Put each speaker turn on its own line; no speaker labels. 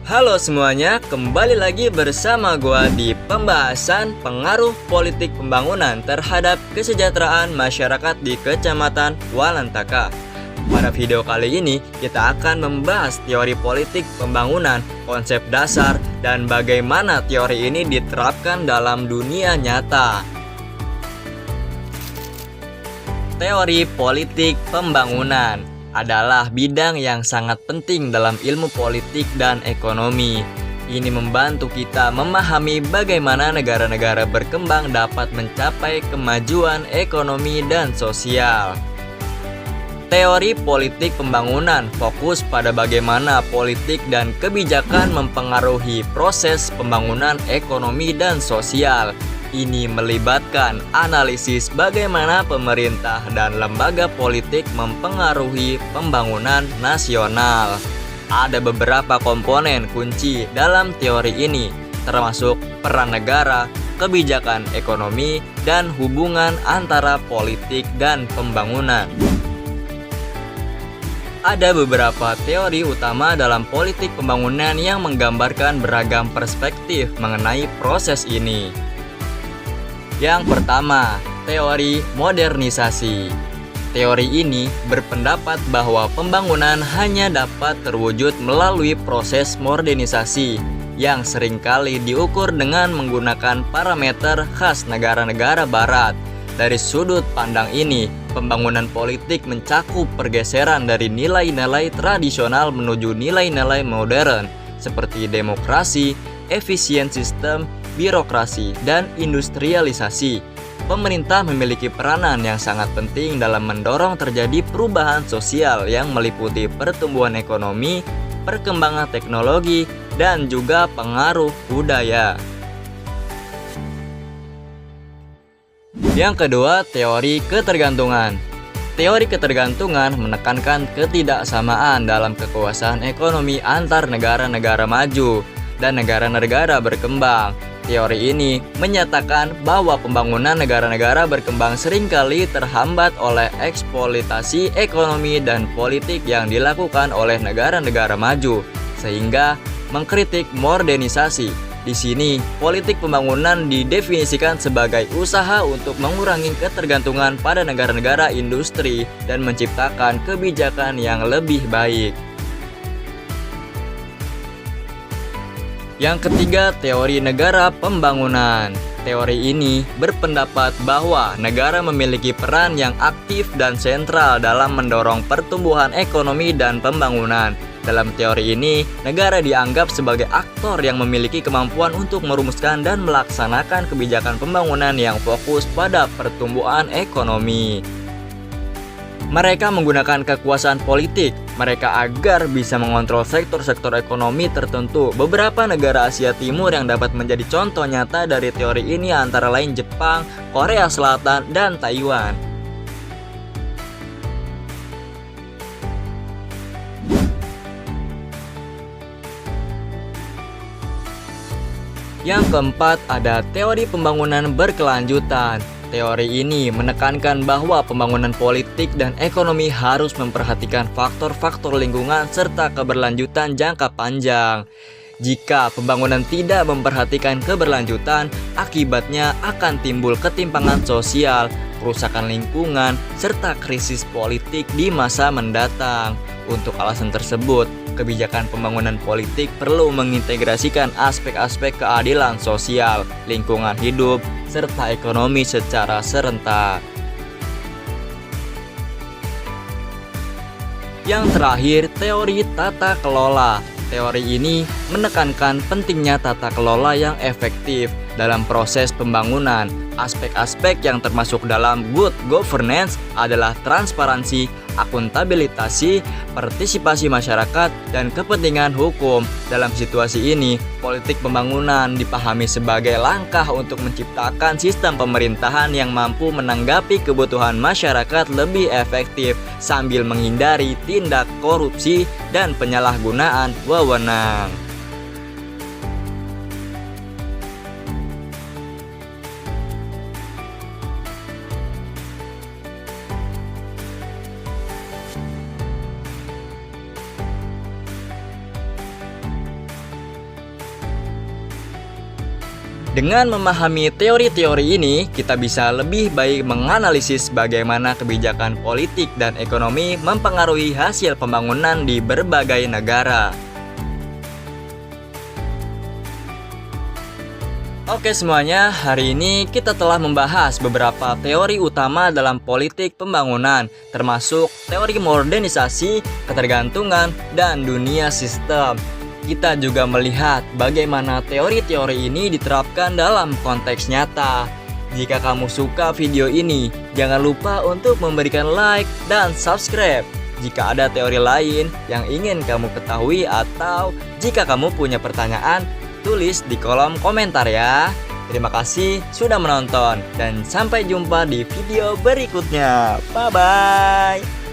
Halo semuanya, kembali lagi bersama gua di pembahasan pengaruh politik pembangunan terhadap kesejahteraan masyarakat di Kecamatan Walantaka. Pada video kali ini, kita akan membahas teori politik pembangunan, konsep dasar, dan bagaimana teori ini diterapkan dalam dunia nyata. Teori politik pembangunan adalah bidang yang sangat penting dalam ilmu politik dan ekonomi. Ini membantu kita memahami bagaimana negara-negara berkembang dapat mencapai kemajuan ekonomi dan sosial. Teori politik pembangunan fokus pada bagaimana politik dan kebijakan mempengaruhi proses pembangunan ekonomi dan sosial. Ini melibatkan analisis bagaimana pemerintah dan lembaga politik mempengaruhi pembangunan nasional. Ada beberapa komponen kunci dalam teori ini, termasuk peran negara, kebijakan ekonomi, dan hubungan antara politik dan pembangunan. Ada beberapa teori utama dalam politik pembangunan yang menggambarkan beragam perspektif mengenai proses ini. Yang pertama, teori modernisasi. Teori ini berpendapat bahwa pembangunan hanya dapat terwujud melalui proses modernisasi yang seringkali diukur dengan menggunakan parameter khas negara-negara barat. Dari sudut pandang ini, pembangunan politik mencakup pergeseran dari nilai-nilai tradisional menuju nilai-nilai modern seperti demokrasi, efisien sistem, birokrasi, dan industrialisasi. Pemerintah memiliki peranan yang sangat penting dalam mendorong terjadi perubahan sosial yang meliputi pertumbuhan ekonomi, perkembangan teknologi, dan juga pengaruh budaya. Yang kedua, teori ketergantungan. Teori ketergantungan menekankan ketidaksamaan dalam kekuasaan ekonomi antar negara-negara maju dan negara-negara berkembang. Teori ini menyatakan bahwa pembangunan negara-negara berkembang seringkali terhambat oleh eksploitasi ekonomi dan politik yang dilakukan oleh negara-negara maju, sehingga mengkritik modernisasi. Di sini, politik pembangunan didefinisikan sebagai usaha untuk mengurangi ketergantungan pada negara-negara industri dan menciptakan kebijakan yang lebih baik. Yang ketiga, teori negara pembangunan. Teori ini berpendapat bahwa negara memiliki peran yang aktif dan sentral dalam mendorong pertumbuhan ekonomi dan pembangunan. Dalam teori ini, negara dianggap sebagai aktor yang memiliki kemampuan untuk merumuskan dan melaksanakan kebijakan pembangunan yang fokus pada pertumbuhan ekonomi. Mereka menggunakan kekuasaan politik mereka agar bisa mengontrol sektor-sektor ekonomi tertentu. Beberapa negara Asia Timur yang dapat menjadi contoh nyata dari teori ini antara lain Jepang, Korea Selatan, dan Taiwan. Yang keempat, ada teori pembangunan berkelanjutan. Teori ini menekankan bahwa pembangunan politik dan ekonomi harus memperhatikan faktor-faktor lingkungan serta keberlanjutan jangka panjang. Jika pembangunan tidak memperhatikan keberlanjutan, akibatnya akan timbul ketimpangan sosial, kerusakan lingkungan, serta krisis politik di masa mendatang. Untuk alasan tersebut, kebijakan pembangunan politik perlu mengintegrasikan aspek-aspek keadilan sosial, lingkungan hidup, serta ekonomi secara serentak. Yang terakhir, teori tata kelola. Teori ini menekankan pentingnya tata kelola yang efektif dalam proses pembangunan. Aspek-aspek yang termasuk dalam good governance adalah transparansi, akuntabilitas, partisipasi masyarakat, dan kepentingan hukum. Dalam situasi ini, politik pembangunan dipahami sebagai langkah untuk menciptakan sistem pemerintahan yang mampu menanggapi kebutuhan masyarakat lebih efektif sambil menghindari tindak korupsi dan penyalahgunaan wewenang. Dengan memahami teori-teori ini, kita bisa lebih baik menganalisis bagaimana kebijakan politik dan ekonomi mempengaruhi hasil pembangunan di berbagai negara. Oke semuanya, hari ini kita telah membahas beberapa teori utama dalam politik pembangunan, termasuk teori modernisasi, ketergantungan, dan dunia sistem. Kita juga melihat bagaimana teori-teori ini diterapkan dalam konteks nyata. Jika kamu suka video ini, jangan lupa untuk memberikan like dan subscribe. Jika ada teori lain yang ingin kamu ketahui atau jika kamu punya pertanyaan, tulis di kolom komentar ya. Terima kasih sudah menonton dan sampai jumpa di video berikutnya. Bye-bye.